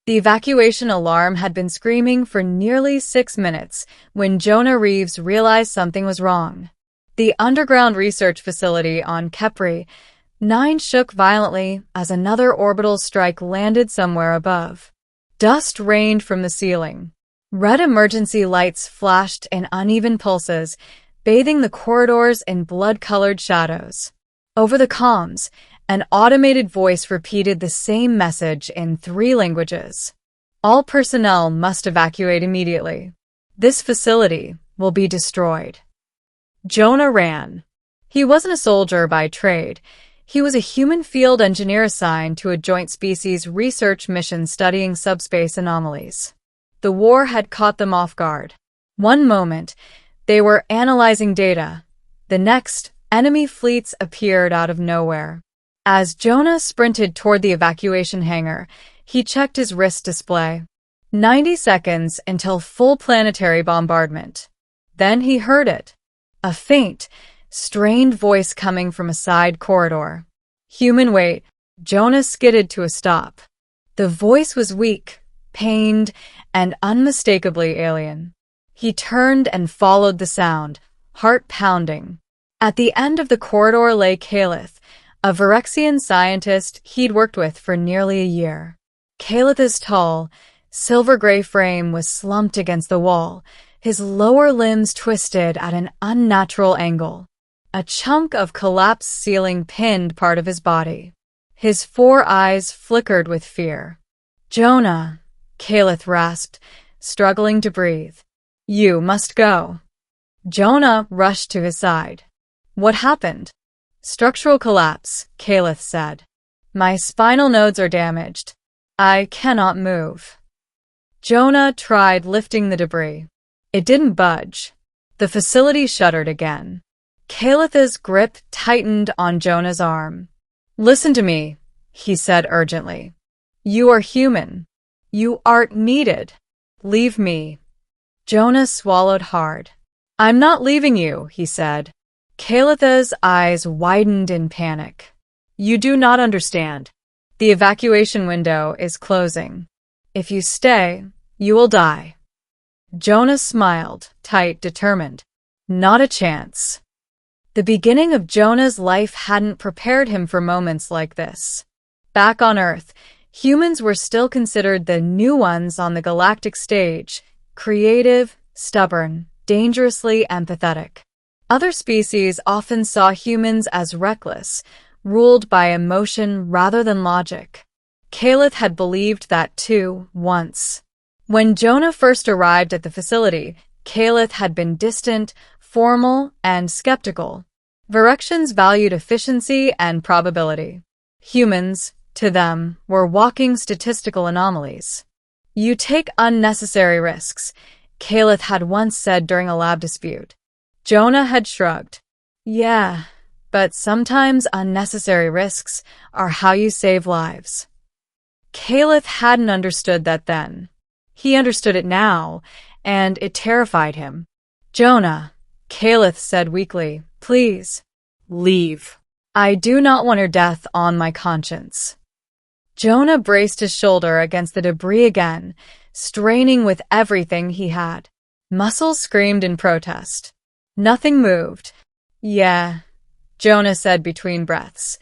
The evacuation alarm had been screaming for nearly 6 minutes when Jonah Reeves realized something was wrong. The underground research facility on Kepri 9 shook violently as another orbital strike landed somewhere above. Dust rained from the ceiling. Red emergency lights flashed in uneven pulses, bathing the corridors in blood-colored shadows. Over the comms, an automated voice repeated the same message in 3 languages. All personnel must evacuate immediately. This facility will be destroyed. Jonah ran. He wasn't a soldier by trade. He was a human field engineer assigned to a joint species research mission studying subspace anomalies. The war had caught them off guard. One moment, they were analyzing data. The next, enemy fleets appeared out of nowhere. As Jonah sprinted toward the evacuation hangar, he checked his wrist display. 90 seconds until full planetary bombardment. Then he heard it. A faint, strained voice coming from a side corridor. Human weight. Jonah skidded to a stop. The voice was weak, pained, and unmistakably alien. He turned and followed the sound, heart pounding. At the end of the corridor lay Calith, a Virexian scientist he'd worked with for nearly a year. Calith's tall, silver-gray frame was slumped against the wall, his lower limbs twisted at an unnatural angle. A chunk of collapsed ceiling pinned part of his body. His 4 eyes flickered with fear. "Jonah," Calith rasped, struggling to breathe. "You must go." Jonah rushed to his side. "What happened?" "Structural collapse," Calith said. "My spinal nodes are damaged. I cannot move." Jonah tried lifting the debris. It didn't budge. The facility shuddered again. Calith's grip tightened on Jonah's arm. "Listen to me," he said urgently. "You are human. You aren't needed. Leave me." Jonah swallowed hard. "I'm not leaving you," he said. Calith's eyes widened in panic. "You do not understand. The evacuation window is closing. If you stay, you will die." Jonah smiled, tight, determined. Not a chance. The beginning of Jonah's life hadn't prepared him for moments like this. Back on Earth, humans were still considered the new ones on the galactic stage, creative, stubborn, dangerously empathetic. Other species often saw humans as reckless, ruled by emotion rather than logic. Calith had believed that too, once. When Jonah first arrived at the facility, Calith had been distant, formal, and skeptical. Virexians valued efficiency and probability. Humans, to them, were walking statistical anomalies. "You take unnecessary risks," Calith had once said during a lab dispute. Jonah had shrugged. "Yeah, but sometimes unnecessary risks are how you save lives." Calith hadn't understood that then. He understood it now, and it terrified him. "Jonah," Calith said weakly, "please, leave. I do not want her death on my conscience." Jonah braced his shoulder against the debris again, straining with everything he had. Muscles screamed in protest. Nothing moved. "Yeah," Jonah said between breaths.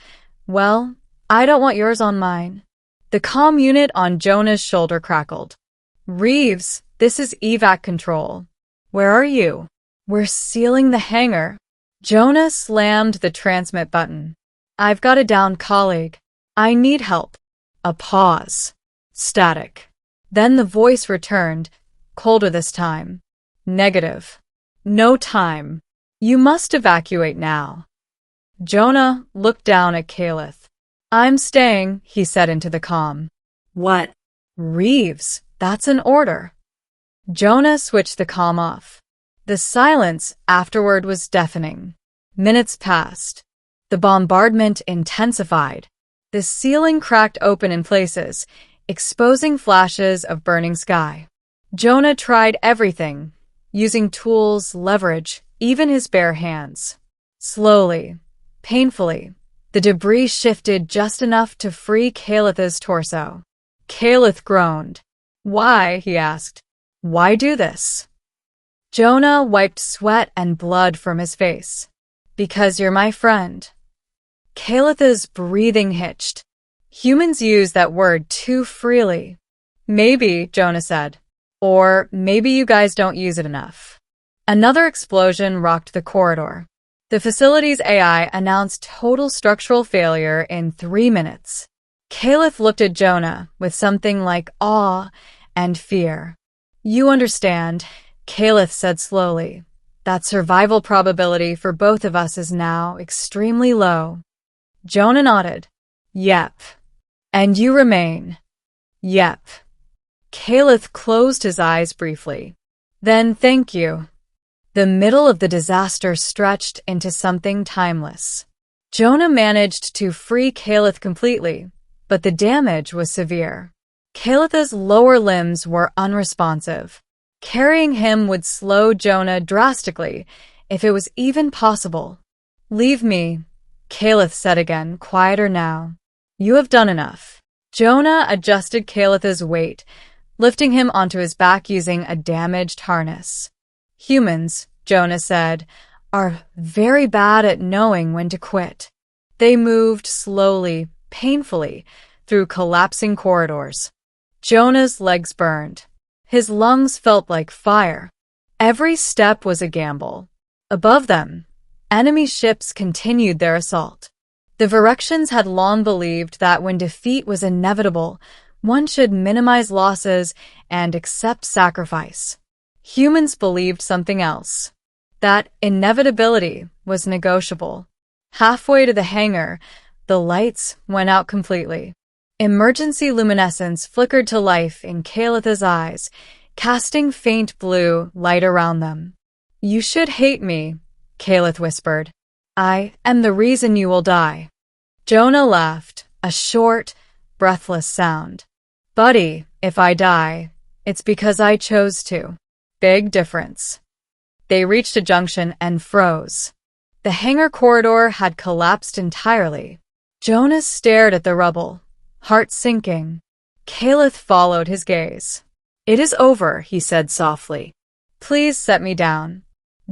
"Well, I don't want yours on mine." The comm unit on Jonah's shoulder crackled. "Reeves, this is evac control. Where are you?" "We're sealing the hangar." Jonah slammed the transmit button. "I've got a downed colleague. I need help." A pause. Static. Then the voice returned, colder this time. "Negative. No time. You must evacuate now." Jonah looked down at Calith. "I'm staying," he said into the comm. "What?" "Reeves, that's an order." Jonah switched the comm off. The silence afterward was deafening. Minutes passed. The bombardment intensified. The ceiling cracked open in places, exposing flashes of burning sky. Jonah tried everything, using tools, leverage, even his bare hands. Slowly, painfully, the debris shifted just enough to free Calith's torso. Caliph groaned. Why? He asked. Why do this? Jonah wiped sweat and blood from his face. Because you're my friend. Calith's breathing hitched. Humans use that word too freely. Maybe, Jonah said. Or maybe you guys don't use it enough. Another explosion rocked the corridor. The facility's AI announced total structural failure in 3 minutes. Caliph looked at Jonah with something like awe and fear. You understand, Caliph said slowly, that survival probability for both of us is now extremely low. Jonah nodded. Yep. And you remain. Yep. Caliph closed his eyes briefly. Then thank you. The middle of the disaster stretched into something timeless. Jonah managed to free Caliph completely, but the damage was severe. Calith's lower limbs were unresponsive. Carrying him would slow Jonah drastically, if it was even possible. Leave me, Caliph said again, quieter now. You have done enough. Jonah adjusted Calith's weight, lifting him onto his back using a damaged harness. Humans, Jonah said, are very bad at knowing when to quit. They moved slowly, painfully, through collapsing corridors. Jonah's legs burned. His lungs felt like fire. Every step was a gamble. Above them, enemy ships continued their assault. The Virections had long believed that when defeat was inevitable, one should minimize losses and accept sacrifice. Humans believed something else. That inevitability was negotiable. Halfway to the hangar, the lights went out completely. Emergency luminescence flickered to life in Calith's eyes, casting faint blue light around them. You should hate me, Calith whispered. I am the reason you will die. Jonah laughed, a short, breathless sound. Buddy, if I die, it's because I chose to. Big difference. They reached a junction and froze. The hangar corridor had collapsed entirely. Jonah stared at the rubble, heart sinking. Caliph followed his gaze. It is over, he said softly. Please set me down.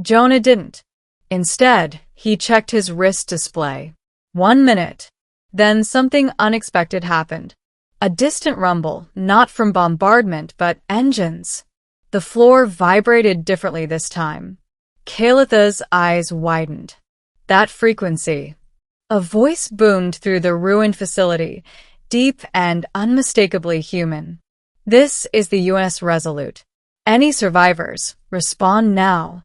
Jonah didn't. Instead, he checked his wrist display. 1 minute. Then something unexpected happened. A distant rumble, not from bombardment, but engines. The floor vibrated differently this time. Calith's eyes widened. That frequency. A voice boomed through the ruined facility, deep and unmistakably human. This is the UNS Resolute. Any survivors, respond now.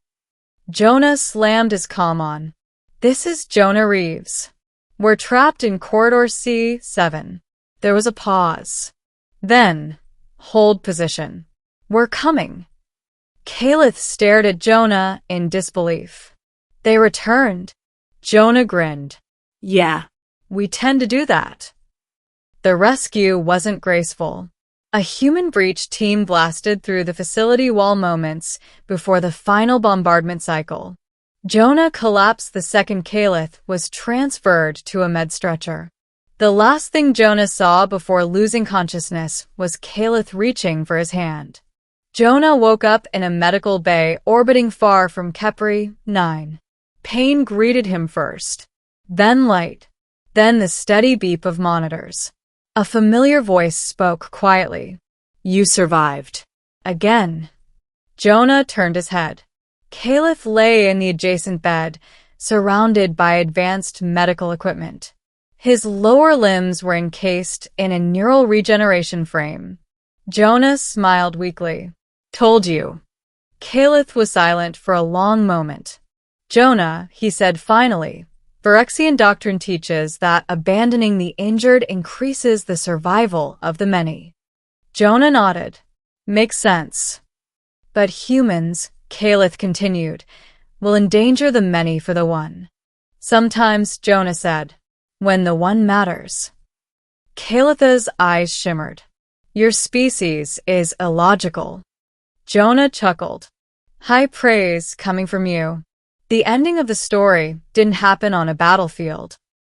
Jonah slammed his comm on. This is Jonah Reeves. We're trapped in Corridor C7. There was a pause. Then, hold position. We're coming. Caliph stared at Jonah in disbelief. They returned. Jonah grinned. Yeah, we tend to do that. The rescue wasn't graceful. A human breach team blasted through the facility wall moments before the final bombardment cycle. Jonah collapsed the second Caliph was transferred to a med stretcher. The last thing Jonah saw before losing consciousness was Caliph reaching for his hand. Jonah woke up in a medical bay orbiting far from Kepri 9. Pain greeted him first, then light, then the steady beep of monitors. A familiar voice spoke quietly. You survived. Again. Jonah turned his head. Caliph lay in the adjacent bed, surrounded by advanced medical equipment. His lower limbs were encased in a neural regeneration frame. Jonah smiled weakly. Told you. Caliph was silent for a long moment. Jonah, he said finally, Virexian doctrine teaches that abandoning the injured increases the survival of the many. Jonah nodded. Makes sense. But humans, Caliph continued, will endanger the many for the one. Sometimes, Jonah said, when the one matters. Calith's eyes shimmered. Your species is illogical. Jonah chuckled. High praise coming from you. The ending of the story didn't happen on a battlefield.